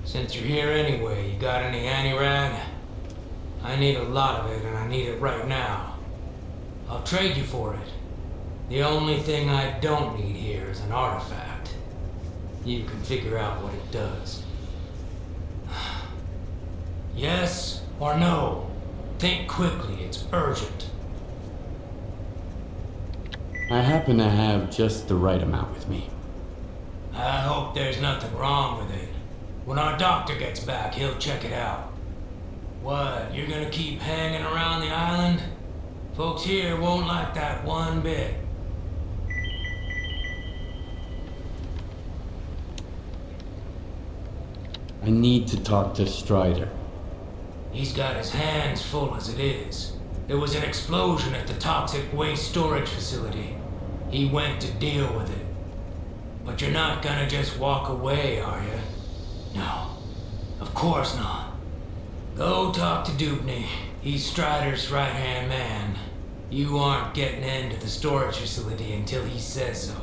Since you're here anyway, you got any anti-rag? I need a lot of it, and I need it right now. I'll trade you for it. The only thing I don't need here is an artifact. You can figure out what it does. Yes or no? Think quickly, it's urgent. I happen to have just the right amount with me. I hope there's nothing wrong with it. When our doctor gets back, he'll check it out. What, you're gonna keep hanging around the island? Folks here won't like that one bit. I need to talk to Strider. He's got his hands full as it is. There was an explosion at the toxic waste storage facility. He went to deal with it. But you're not gonna just walk away, are you? No, of course not. Go talk to Dupney. He's Strider's right-hand man. You aren't getting into the storage facility until he says so.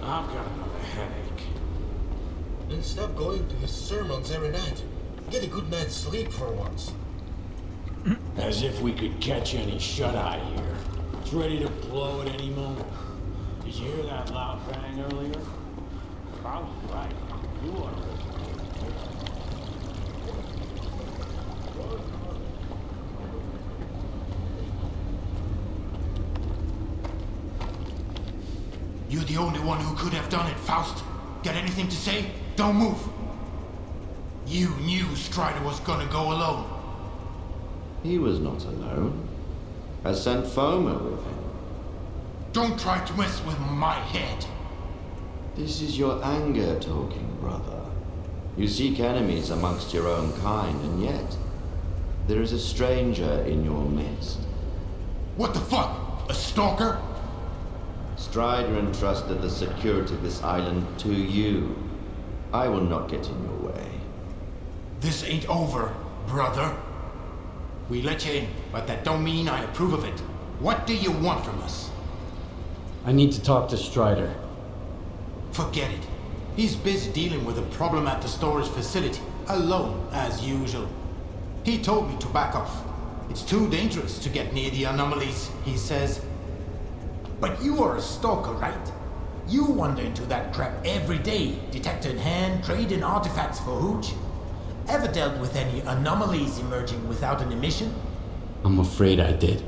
I've got another headache. Then stop going to his sermons every night. Get a good night's sleep for once. As if we could catch any shut-eye here. It's ready to blow at any moment. Did you hear that loud bang earlier? Probably right. You are. You're the only one who could have done it, Faust. Got anything to say? Don't move. You knew Strider was gonna go alone. He was not alone. I sent Foamer with him. Don't try to mess with my head. This is your anger talking, brother. You seek enemies amongst your own kind, and yet there is a stranger in your midst. What the fuck? A stalker? Strider entrusted the security of this island to you. I will not get in your way. This ain't over, brother. We let you in, but that don't mean I approve of it. What do you want from us? I need to talk to Strider. Forget it. He's busy dealing with a problem at the storage facility, alone, as usual. He told me to back off. It's too dangerous to get near the anomalies, he says. But you are a stalker, right? You wander into that crap every day, detector in hand, trading artifacts for hooch. Ever dealt with any anomalies emerging without an emission? I'm afraid I did.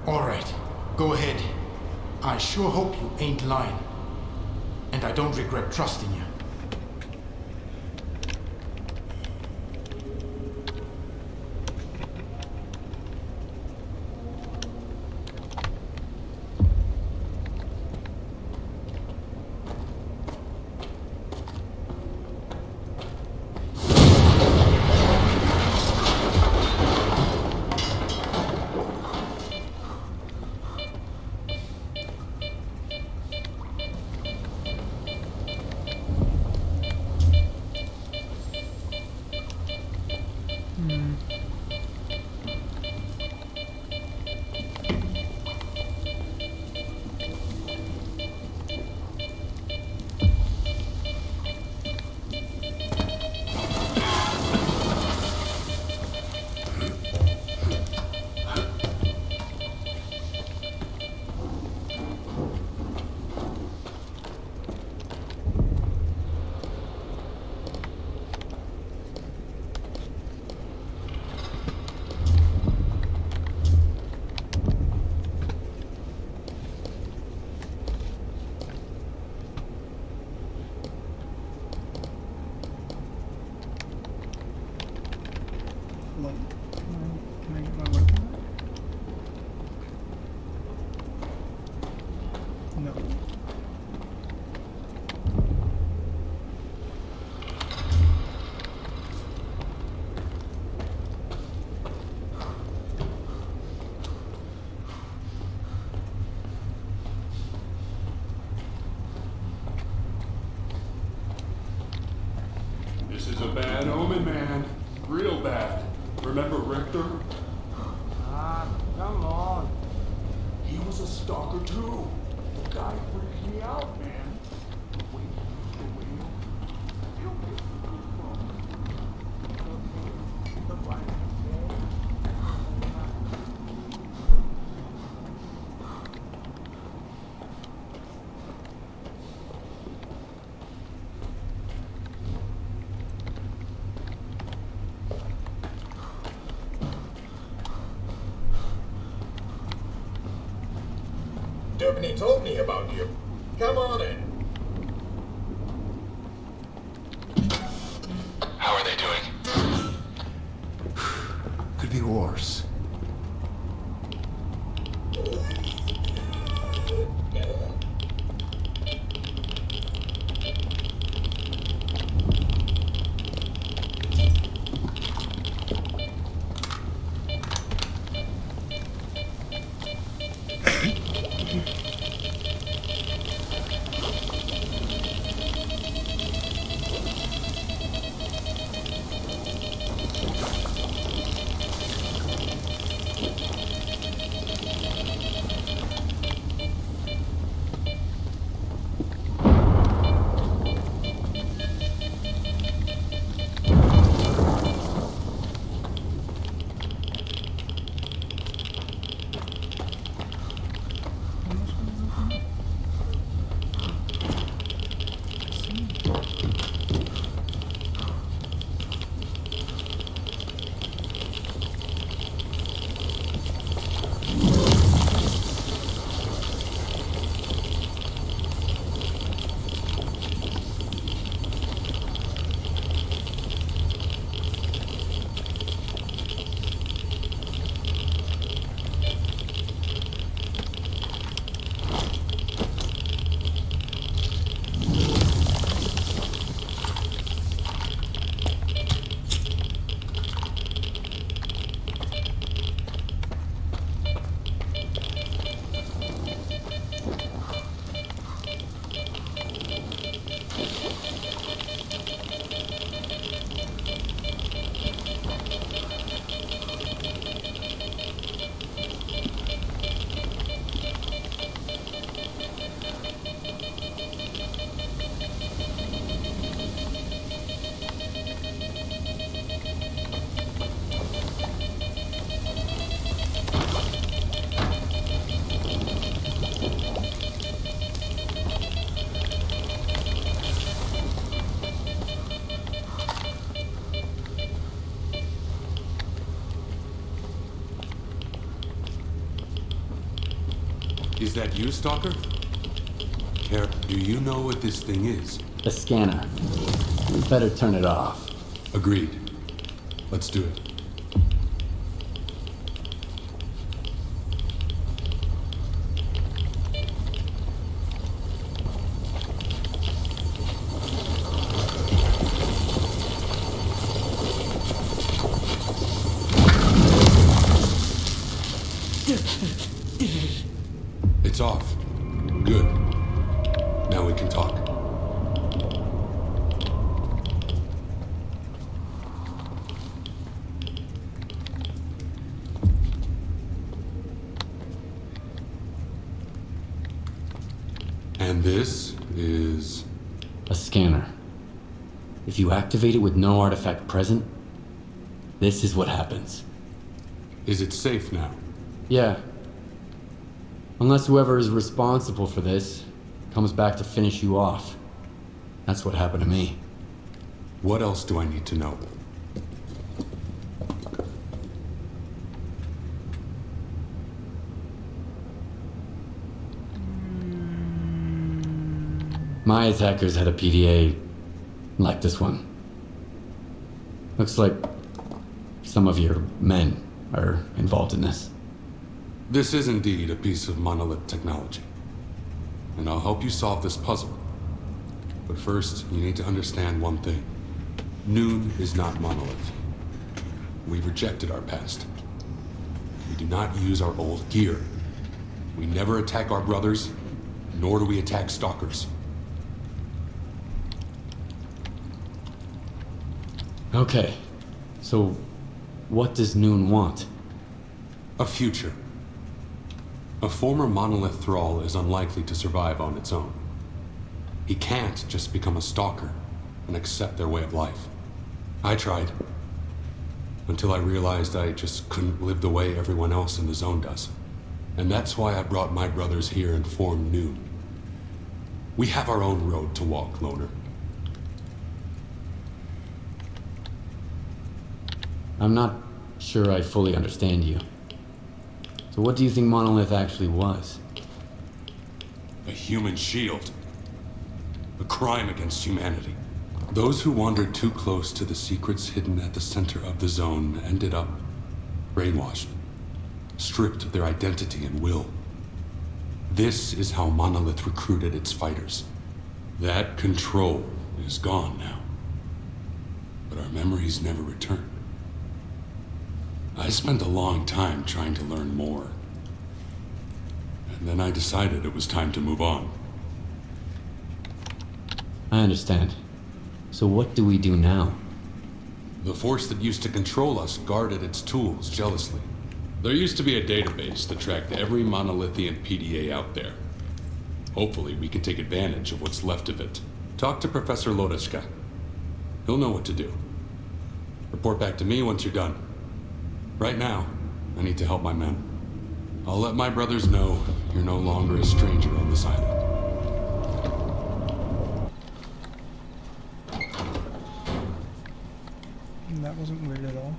Alright, go ahead. I sure hope you ain't lying. And I don't regret trusting you. No. This is a bad omen, man. Real bad. Remember Richter? Ah, come on. He was a stalker too. The guy freaked me out, man. Wait, wait. He'll get the Dubney told me about you. Come on in. How are they doing? Could be worse. Is that you, Stalker? Care, do you know what this thing is? The scanner. You better turn it off. Agreed. Let's do it. It's off. Good. Now we can talk. And this is... A scanner. If you activate it with no artifact present, this is what happens. Is it safe now? Yeah. Unless whoever is responsible for this comes back to finish you off. That's what happened to me. What else do I need to know? My attackers had a PDA like this one. Looks like some of your men are involved in this. This is indeed a piece of monolith technology. and I'll help you solve this puzzle. But first, you need to understand one thing. Noon is not Monolith. We rejected our past. We do not use our old gear. We never attack our brothers, nor do we attack stalkers. Okay, so what does Noon want? A future. A former Monolith thrall is unlikely to survive on its own. He can't just become a stalker and accept their way of life. I tried. Until I realized I just couldn't live the way everyone else in the zone does. And that's why I brought my brothers here and formed Noon. We have our own road to walk, Loner. I'm not sure I fully understand you. So what do you think Monolith actually was? A human shield. A crime against humanity. Those who wandered too close to the secrets hidden at the center of the zone ended up brainwashed, stripped of their identity and will. This is how Monolith recruited its fighters. That control is gone now. But our memories never return. I spent a long time trying to learn more. And then I decided it was time to move on. I understand. So what do we do now? The force that used to control us guarded its tools jealously. There used to be a database that tracked every monolithian PDA out there. Hopefully we can take advantage of what's left of it. Talk to Professor Lodeshka. He'll know what to do. Report back to me once you're done. Right now, I need to help my men. I'll let my brothers know you're no longer a stranger on this island. That wasn't weird at all.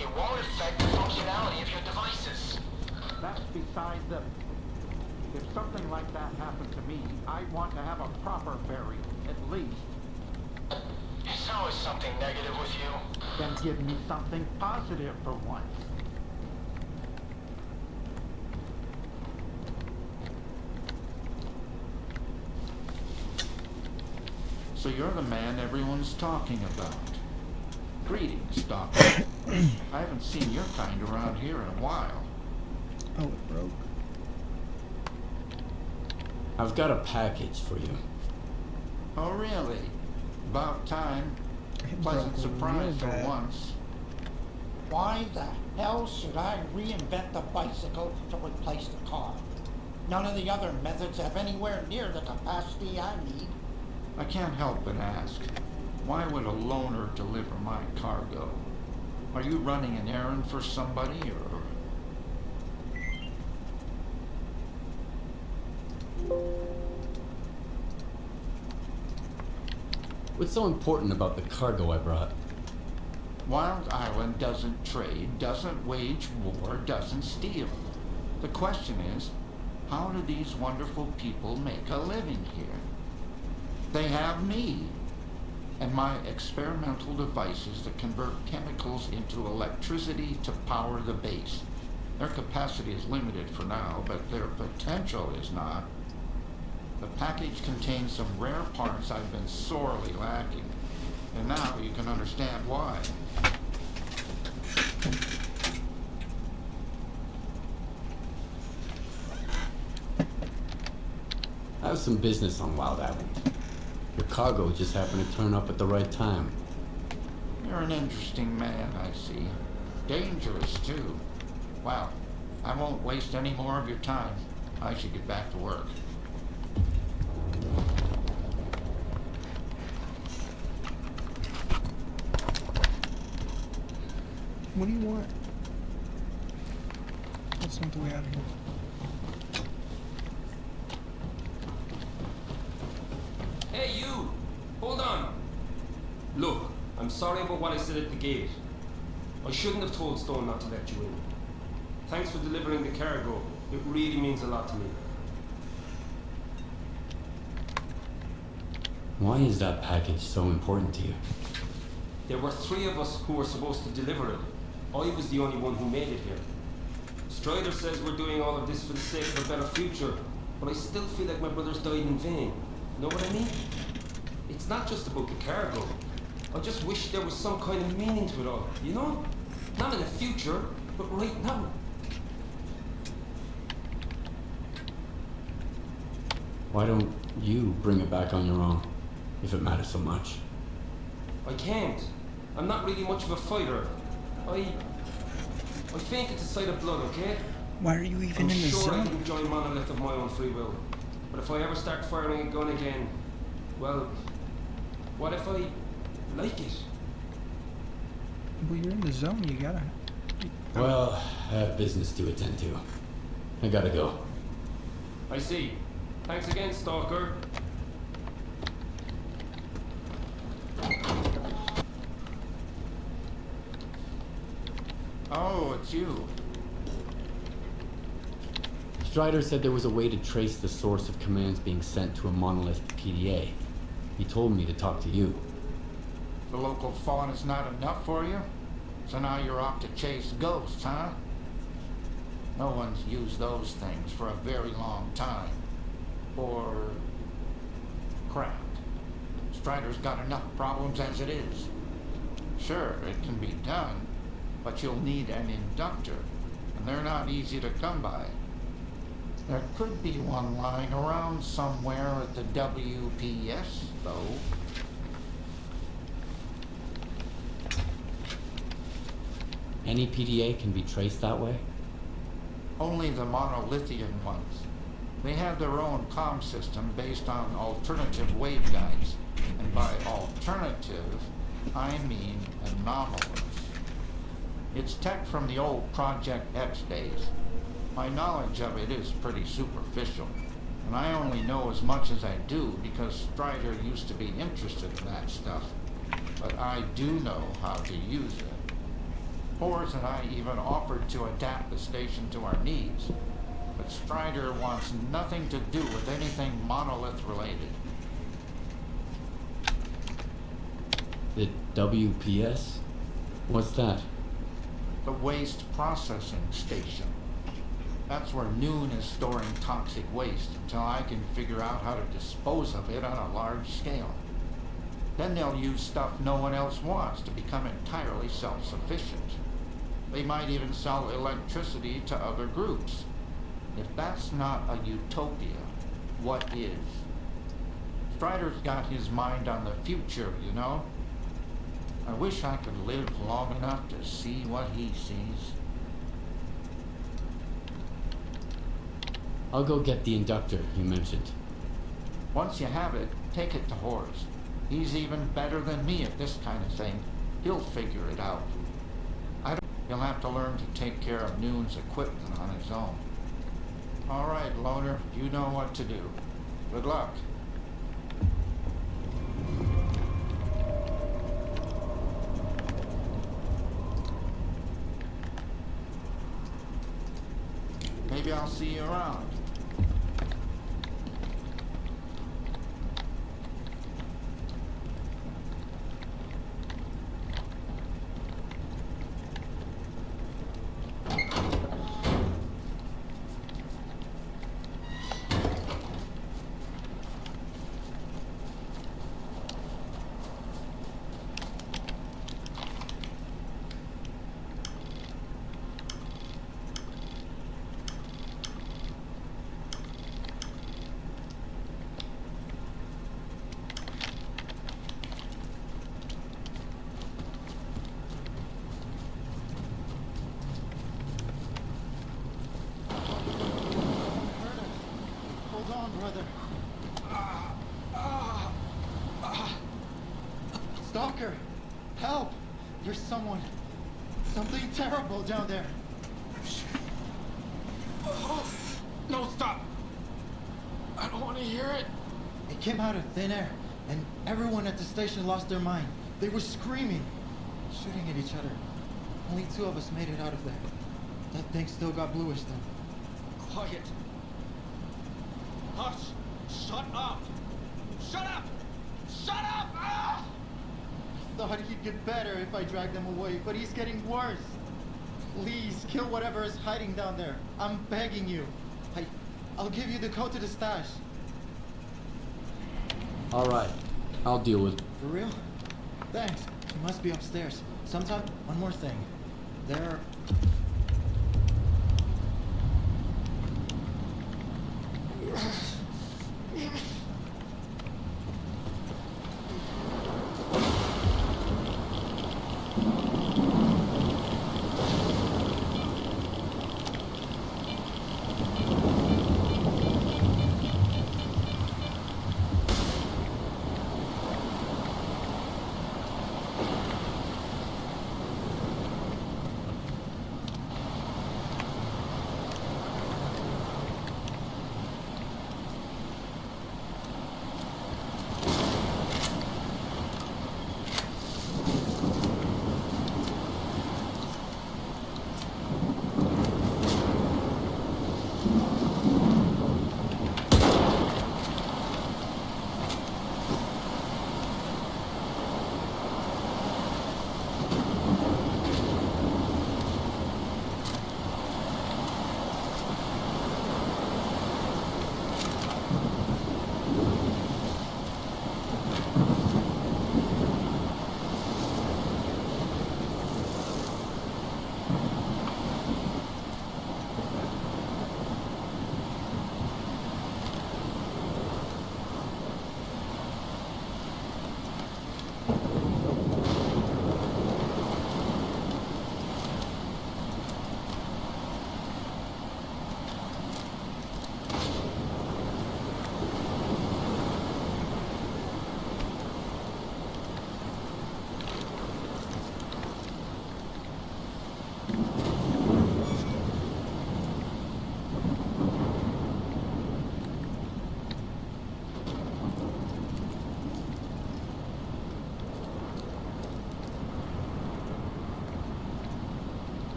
It won't affect the functionality of your devices. That's beside the... If something like that happened to me, I'd want to have a proper burial, at least. There's always something negative with you. Then give me something positive for once. So you're the man everyone's talking about. Greetings, Doctor. I haven't seen your kind around here in a while. Oh, it broke. I've got a package for you. Oh, really? About time. Pleasant surprise for once. Why the hell should I reinvent the bicycle to replace the car? None of the other methods have anywhere near the capacity I need. I can't help but ask, why would a loner deliver my cargo? Are you running an errand for somebody, or...? What's so important about the cargo I brought? Wild Island doesn't trade, doesn't wage war, doesn't steal. The question is, how do these wonderful people make a living here? They have me, and my experimental devices that convert chemicals into electricity to power the base. Their capacity is limited for now, but their potential is not. The package contains some rare parts I've been sorely lacking, and now you can understand why. I have some business on Wild Island. Your cargo just happened to turn up at the right time. You're an interesting man, I see. Dangerous, too. Well, I won't waste any more of your time. I should get back to work. What do you want? That's not the way out of here. Hey, you! Hold on! Look, I'm sorry about what I said at the gate. I shouldn't have told Stone not to let you in. Thanks for delivering the cargo. It really means a lot to me. Why is that package so important to you? There were 3 of us who were supposed to deliver it. I was the only one who made it here. Strider says we're doing all of this for the sake of a better future, but I still feel like my brothers died in vain. Know what I mean? It's not just about the cargo. I just wish there was some kind of meaning to it all, you know? Not in the future, but right now. Why don't you bring it back on your own, if it matters so much? I can't. I'm not really much of a fighter. I faint at the sight of blood, okay? Why are you even I'm in the sure I zone? didn't join Monolith of my own free will. But if I ever start firing a gun again, well, what if I like it? Well, you're in the zone. You gotta. Well, I have business to attend to. I gotta go. I see. Thanks again, Stalker. Oh, it's you. Strider said there was a way to trace the source of commands being sent to a monolith PDA. He told me to talk to you. The local fawn is not enough for you? So now you're off to chase ghosts, huh? No one's used those things for a very long time. Or crap. Strider's got enough problems as it is. Sure, it can be done, but you'll need an inductor, and they're not easy to come by. There could be one lying around somewhere at the WPS, though. Any PDA can be traced that way? Only the monolithian ones. They have their own comm system based on alternative waveguides. And by alternative, I mean anomalous. It's tech from the old Project X days. My knowledge of it is pretty superficial, and I only know as much as I do because Strider used to be interested in that stuff. But I do know how to use it. Hors and I even offered to adapt the station to our needs, but Strider wants nothing to do with anything monolith related. The WPS? What's that? The waste processing station. That's where Noon is storing toxic waste until I can figure out how to dispose of it on a large scale. Then they'll use stuff no one else wants to become entirely self-sufficient. They might even sell electricity to other groups. If that's not a utopia, what is? Strider's got his mind on the future, you know? I wish I could live long enough to see what he sees. I'll go get the inductor you mentioned. Once you have it, take it to Hors. He's even better than me at this kind of thing. He'll figure it out. He'll have to learn to take care of Noon's equipment on his own. All right, Loner, you know what to do. Good luck. Maybe I'll see you around. S.T.A.L.K.E.R, help! There's something terrible down there. No, stop! I don't want to hear it. It came out of thin air, and everyone at the station lost their mind. They were screaming, shooting at each other. Only 2 of us made it out of there. That thing still got bluish though. Quiet. Hush! Shut up! Shut up! Shut up! Ah! I thought he'd get better if I dragged him away, but he's getting worse. Please, kill whatever is hiding down there. I'm begging you. I'll give you the code to the stash. Alright, I'll deal with it. For real? Thanks. He must be upstairs. Sometime, one more thing. There...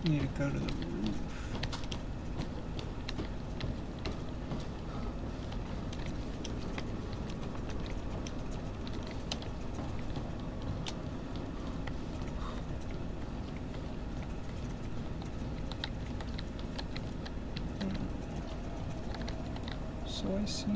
Need to go to the roof. So I see.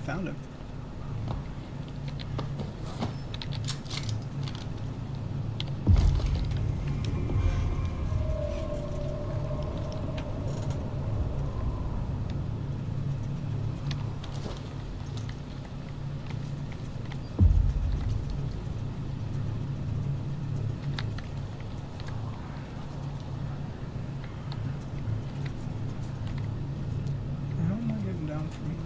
found him. How am I getting down from here?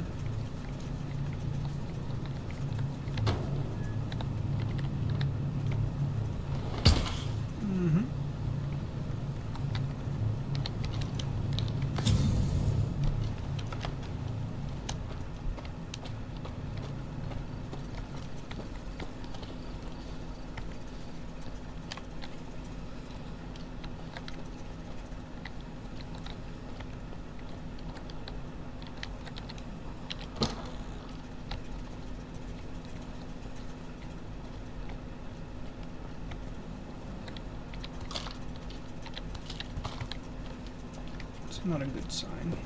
It's not a good sign.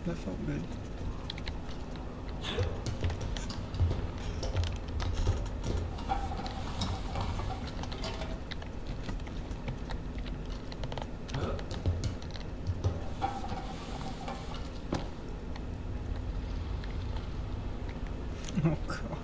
That felt good. Oh god.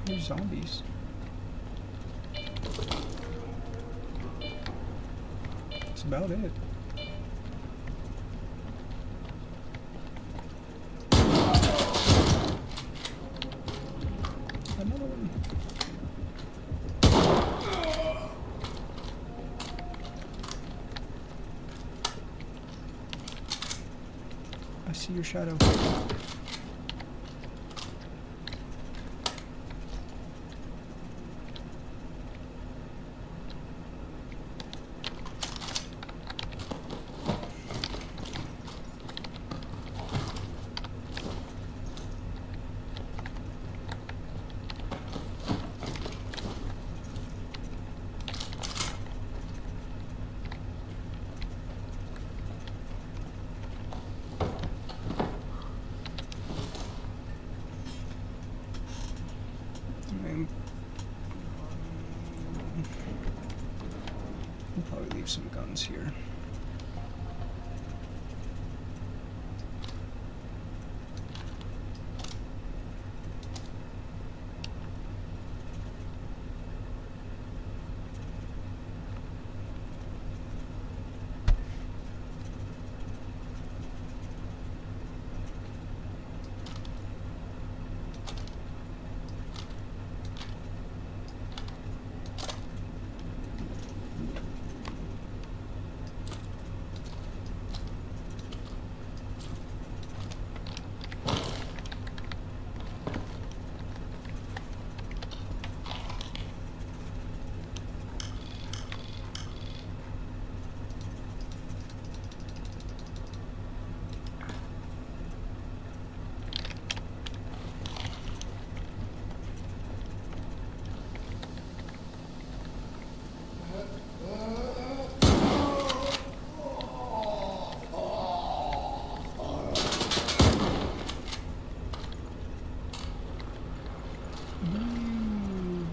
There's zombies. That's about it. Another one. I see your shadow. We'll probably leave some guns here.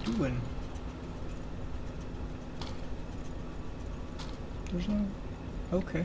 Doing? There's no... Okay.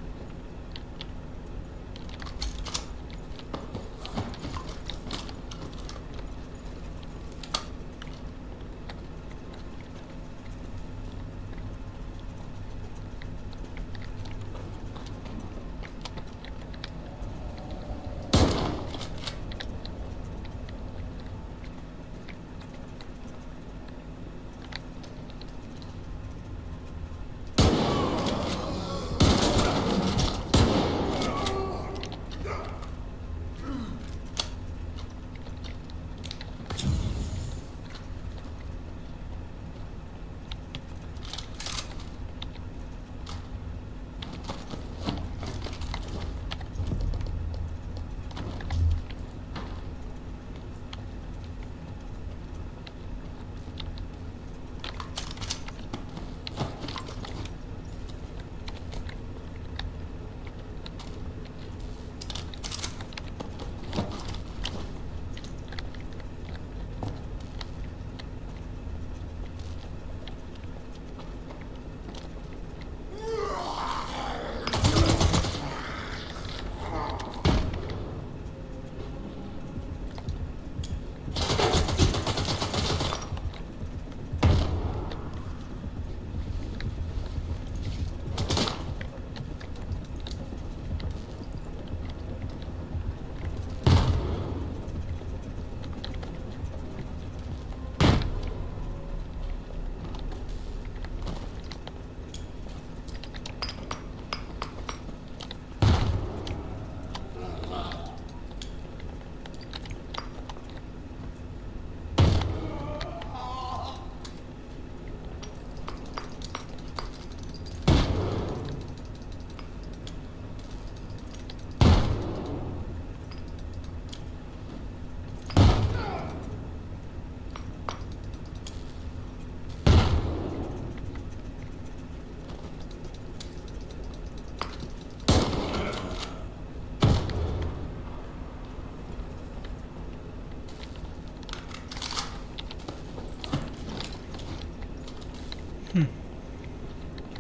How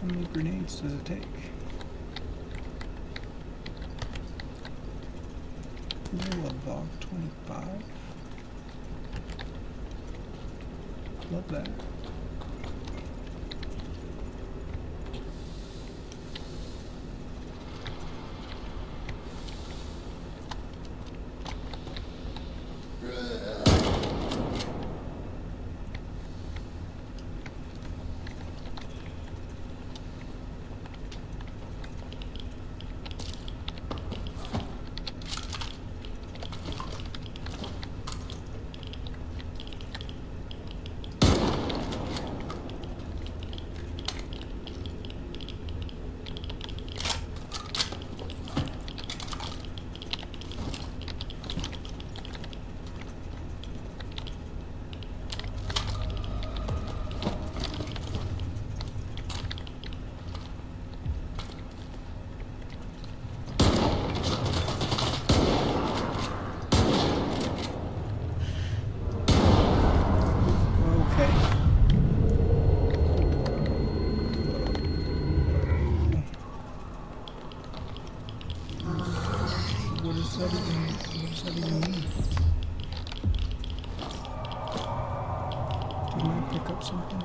many grenades does it take? Ooh, a Bog 25. Love that. What does that even mean? Didn't I pick up something?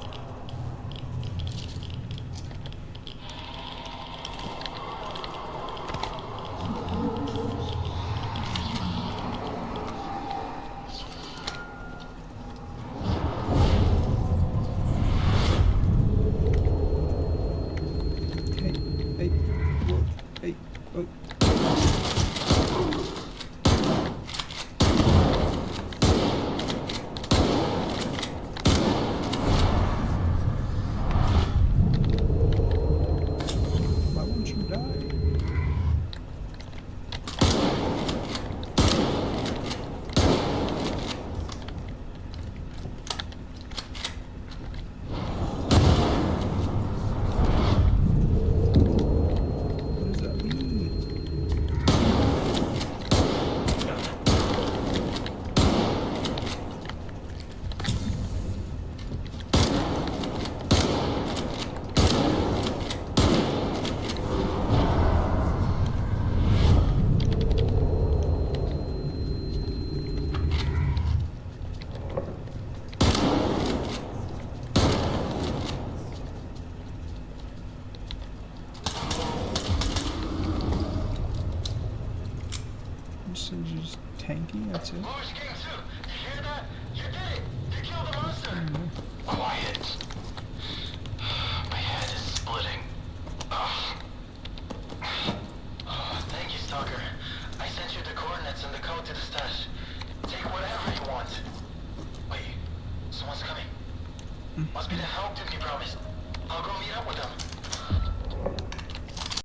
So just tanky, that's it. Lewis came too. You hear that? You did it. You killed the monster. Quiet. My head is splitting. Ugh. Oh, thank you, S.T.A.L.K.E.R. I sent you the coordinates and the code to the stash. Take whatever you want. Wait, someone's coming. Must be the help dude you promised. I'll go meet up with them.